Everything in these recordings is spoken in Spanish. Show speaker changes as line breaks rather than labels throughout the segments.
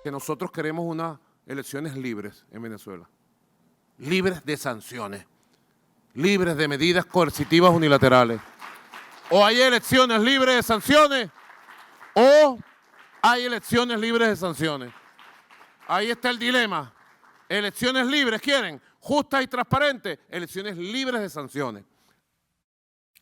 que nosotros queremos unas elecciones libres en Venezuela, libres de sanciones, libres de medidas coercitivas unilaterales. O hay elecciones libres de sanciones o hay elecciones libres de sanciones. Ahí está el dilema. Elecciones libres, ¿quieren? Justas y transparentes, elecciones libres de sanciones.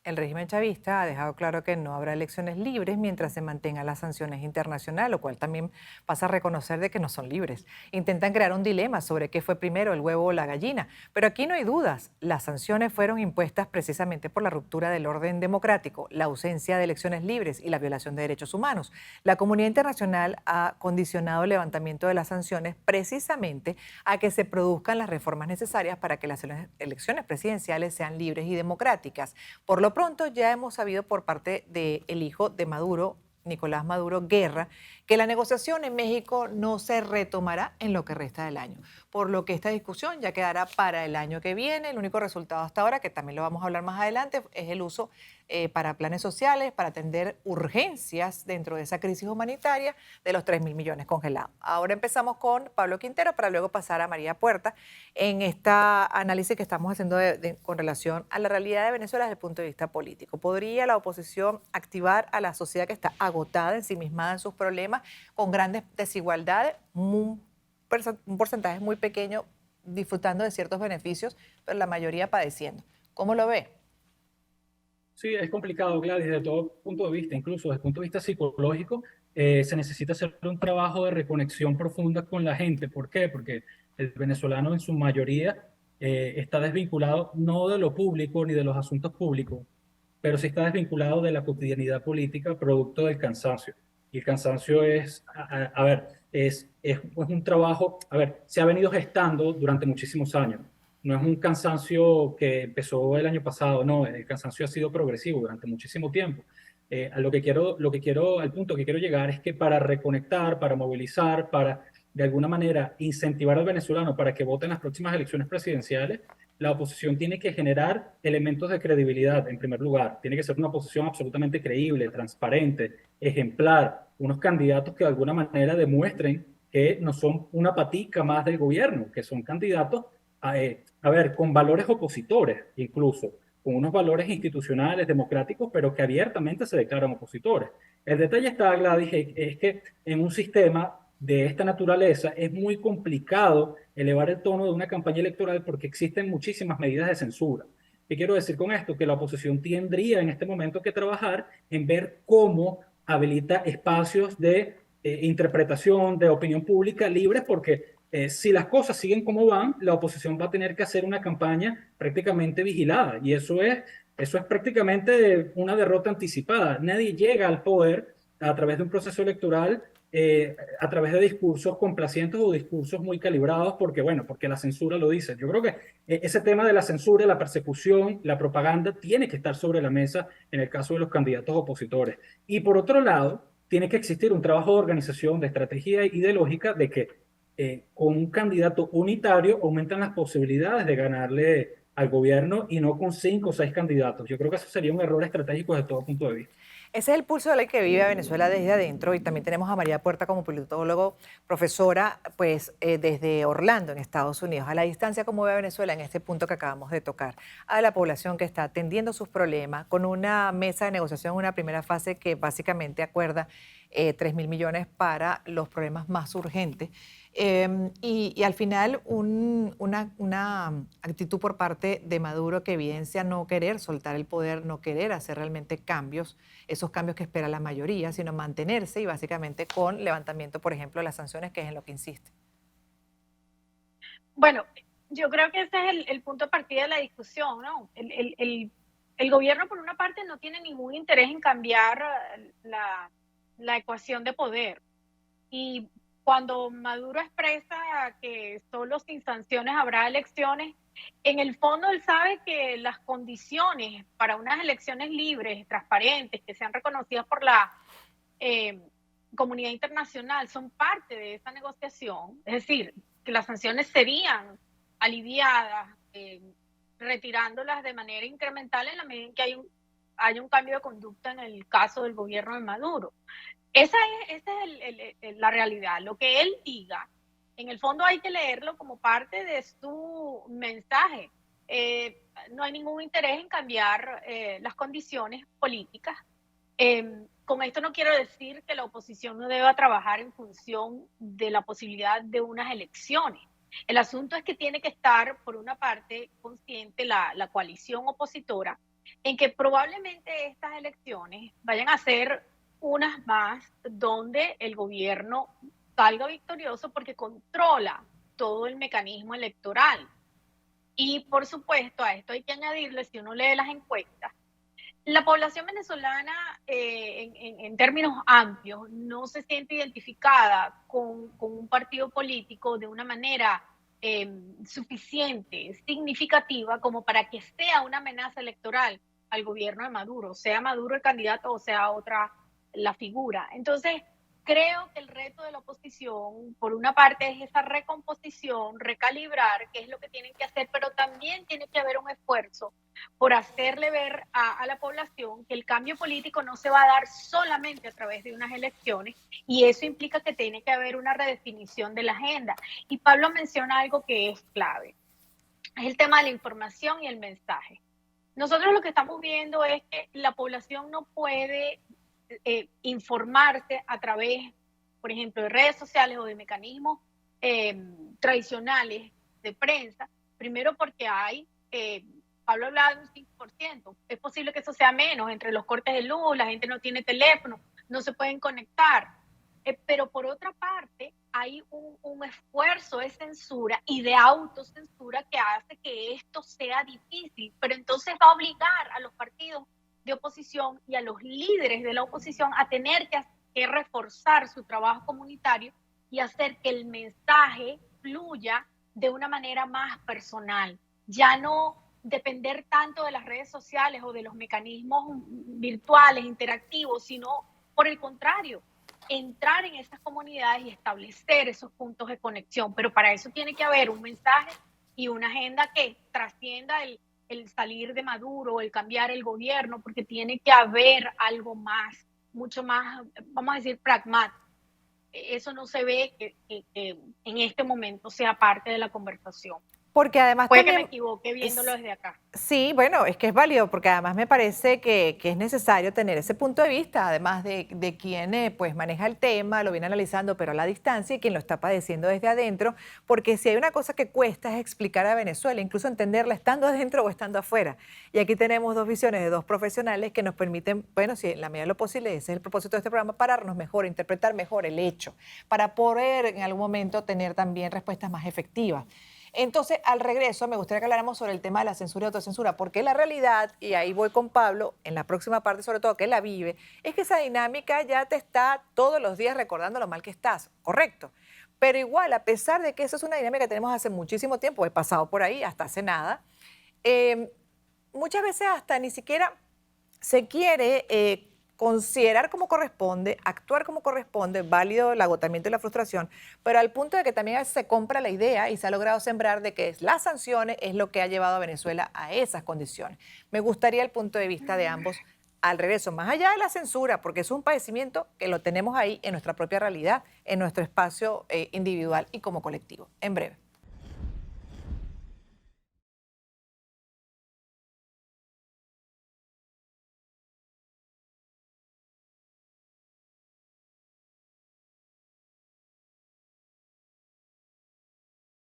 El régimen chavista ha dejado claro que no habrá elecciones libres mientras se mantengan las sanciones internacionales, lo cual también pasa a reconocer de que no son libres. Intentan crear un dilema sobre qué fue primero, el huevo o la gallina, pero aquí no hay dudas. Las sanciones fueron impuestas precisamente por la ruptura del orden democrático, la ausencia de elecciones libres y la violación de derechos humanos. La comunidad internacional ha condicionado el levantamiento de las sanciones precisamente a que se produzcan las reformas necesarias para que las elecciones presidenciales sean libres y democráticas. Por lo pronto, ya hemos sabido por parte del hijo de Maduro, Nicolás Maduro Guerra, que la negociación en México no se retomará en lo que resta del año, por lo que esta discusión ya quedará para el año que viene. El único resultado hasta ahora, que también lo vamos a hablar más adelante, es el uso para planes sociales, para atender urgencias dentro de esa crisis humanitaria de los 3.000 millones congelados. Ahora empezamos con Pablo Quintero para luego pasar a María Puerta en esta análisis que estamos haciendo con relación a la realidad de Venezuela desde el punto de vista político. ¿Podría la oposición activar a la sociedad que está agotada, ensimismada en sus problemas, con grandes desigualdades, un porcentaje muy pequeño disfrutando de ciertos beneficios, pero la mayoría padeciendo? ¿Cómo lo ve?
Sí, es complicado, Gladys, desde todo punto de vista, incluso desde el punto de vista psicológico, se necesita hacer un trabajo de reconexión profunda con la gente. ¿Por qué? Porque el venezolano en su mayoría está desvinculado no de lo público ni de los asuntos públicos, pero sí está desvinculado de la cotidianidad política producto del cansancio. Y el cansancio es, a ver, es un trabajo, a ver, se ha venido gestando durante muchísimos años. No es un cansancio que empezó el año pasado, no, el cansancio ha sido progresivo durante muchísimo tiempo. Al punto que quiero llegar es que para reconectar, para movilizar, para de alguna manera incentivar al venezolano para que vote en las próximas elecciones presidenciales, la oposición tiene que generar elementos de credibilidad en primer lugar. Tiene que ser una oposición absolutamente creíble, transparente, ejemplar, unos candidatos que de alguna manera demuestren que no son una patica más del gobierno, que son candidatos a ver, con valores opositores, incluso, con unos valores institucionales, democráticos, pero que abiertamente se declaran opositores. El detalle está, Gladys, es que en un sistema de esta naturaleza es muy complicado elevar el tono de una campaña electoral porque existen muchísimas medidas de censura. ¿Qué quiero decir con esto? Que la oposición tendría en este momento que trabajar en ver cómo habilita espacios de interpretación, de opinión pública libres, porque si las cosas siguen como van, la oposición va a tener que hacer una campaña prácticamente vigilada y eso es prácticamente una derrota anticipada. Nadie llega al poder a través de un proceso electoral, a través de discursos complacientes o discursos muy calibrados, porque bueno, porque la censura lo dice. Yo creo que ese tema de la censura, la persecución, la propaganda tiene que estar sobre la mesa en el caso de los candidatos opositores. Y por otro lado, tiene que existir un trabajo de organización, de estrategia y de lógica de que con un candidato unitario aumentan las posibilidades de ganarle al gobierno y no con 5 o 6 candidatos. Yo creo que eso sería un error estratégico desde todo punto de vista.
Ese es el pulso de la que vive Venezuela desde adentro, y también tenemos a María Puerta como politólogo, profesora, pues desde Orlando, en Estados Unidos. A la distancia, ¿cómo ve a Venezuela en este punto que acabamos de tocar? A la población que está atendiendo sus problemas con una mesa de negociación, una primera fase que básicamente acuerda 3.000 millones para los problemas más urgentes. Y al final una actitud por parte de Maduro que evidencia no querer soltar el poder, no querer hacer realmente cambios, esos cambios que espera la mayoría, sino mantenerse y básicamente con levantamiento, por ejemplo, de las sanciones, que es en lo que insiste.
Bueno, yo creo que ese es el punto de partida de la discusión, ¿no? El gobierno, por una parte, no tiene ningún interés en cambiar la ecuación de poder. Y cuando Maduro expresa que solo sin sanciones habrá elecciones, en el fondo él sabe que las condiciones para unas elecciones libres, transparentes, que sean reconocidas por la eh, comunidad internacional, son parte de esa negociación. Es decir, que las sanciones serían aliviadas, retirándolas de manera incremental en la medida en que haya un cambio de conducta en el caso del gobierno de Maduro. Esa es la realidad. Lo que él diga, en el fondo hay que leerlo como parte de su mensaje. No hay ningún interés en cambiar las condiciones políticas. Con esto no quiero decir que la oposición no deba trabajar en función de la posibilidad de unas elecciones. El asunto es que tiene que estar, por una parte, consciente la coalición opositora en que probablemente estas elecciones vayan a ser unas más donde el gobierno salga victorioso porque controla todo el mecanismo electoral. Y por supuesto, a esto hay que añadirle, si uno lee las encuestas, la población venezolana en términos amplios no se siente identificada con un partido político de una manera suficiente, significativa, como para que sea una amenaza electoral al gobierno de Maduro, sea Maduro el candidato o sea otra la figura. Entonces, creo que el reto de la oposición, por una parte, es esa recomposición, recalibrar, qué es lo que tienen que hacer, pero también tiene que haber un esfuerzo por hacerle ver a la población que el cambio político no se va a dar solamente a través de unas elecciones, y eso implica que tiene que haber una redefinición de la agenda. Y Pablo menciona algo que es clave, es el tema de la información y el mensaje. Nosotros lo que estamos viendo es que la población no puede informarse a través, por ejemplo, de redes sociales o de mecanismos tradicionales de prensa, primero porque hay, Pablo hablaba de un 5%, es posible que eso sea menos, entre los cortes de luz, la gente no tiene teléfono, no se pueden conectar, pero por otra parte hay un esfuerzo de censura y de autocensura que hace que esto sea difícil, pero entonces va a obligar a los partidos de oposición y a los líderes de la oposición a tener que reforzar su trabajo comunitario y hacer que el mensaje fluya de una manera más personal. Ya no depender tanto de las redes sociales o de los mecanismos virtuales, interactivos, sino por el contrario, entrar en esas comunidades y establecer esos puntos de conexión. Pero para eso tiene que haber un mensaje y una agenda que trascienda el salir de Maduro, el cambiar el gobierno, porque tiene que haber algo más, mucho más, vamos a decir, pragmático. Eso no se ve que en este momento sea parte de la conversación.
Porque además
Puede
también,
que me equivoque viéndolo desde acá.
sí, bueno, es que es válido, porque además me parece que es necesario tener ese punto de vista, además de quien pues maneja el tema, lo viene analizando, pero a la distancia, y quien lo está padeciendo desde adentro, porque si hay una cosa que cuesta es explicar a Venezuela, incluso entenderla estando adentro o estando afuera. Y aquí tenemos dos visiones de dos profesionales que nos permiten, bueno, si en la medida de lo posible, ese es el propósito de este programa, pararnos mejor, interpretar mejor el hecho, para poder en algún momento tener también respuestas más efectivas. Entonces, al regreso, me gustaría que habláramos sobre el tema de la censura y autocensura, porque la realidad, y ahí voy con Pablo, en la próxima parte, sobre todo, que él la vive, es que esa dinámica ya te está todos los días recordando lo mal que estás, ¿correcto? Pero igual, a pesar de que eso es una dinámica que tenemos hace muchísimo tiempo, he pasado por ahí hasta hace nada, muchas veces hasta ni siquiera se quiere considerar como corresponde, actuar como corresponde, válido el agotamiento y la frustración, pero al punto de que también a veces se compra la idea y se ha logrado sembrar de que las sanciones es lo que ha llevado a Venezuela a esas condiciones. Me gustaría el punto de vista de ambos al regreso, más allá de la censura, porque es un padecimiento que lo tenemos ahí en nuestra propia realidad, en nuestro espacio individual y como colectivo. En breve.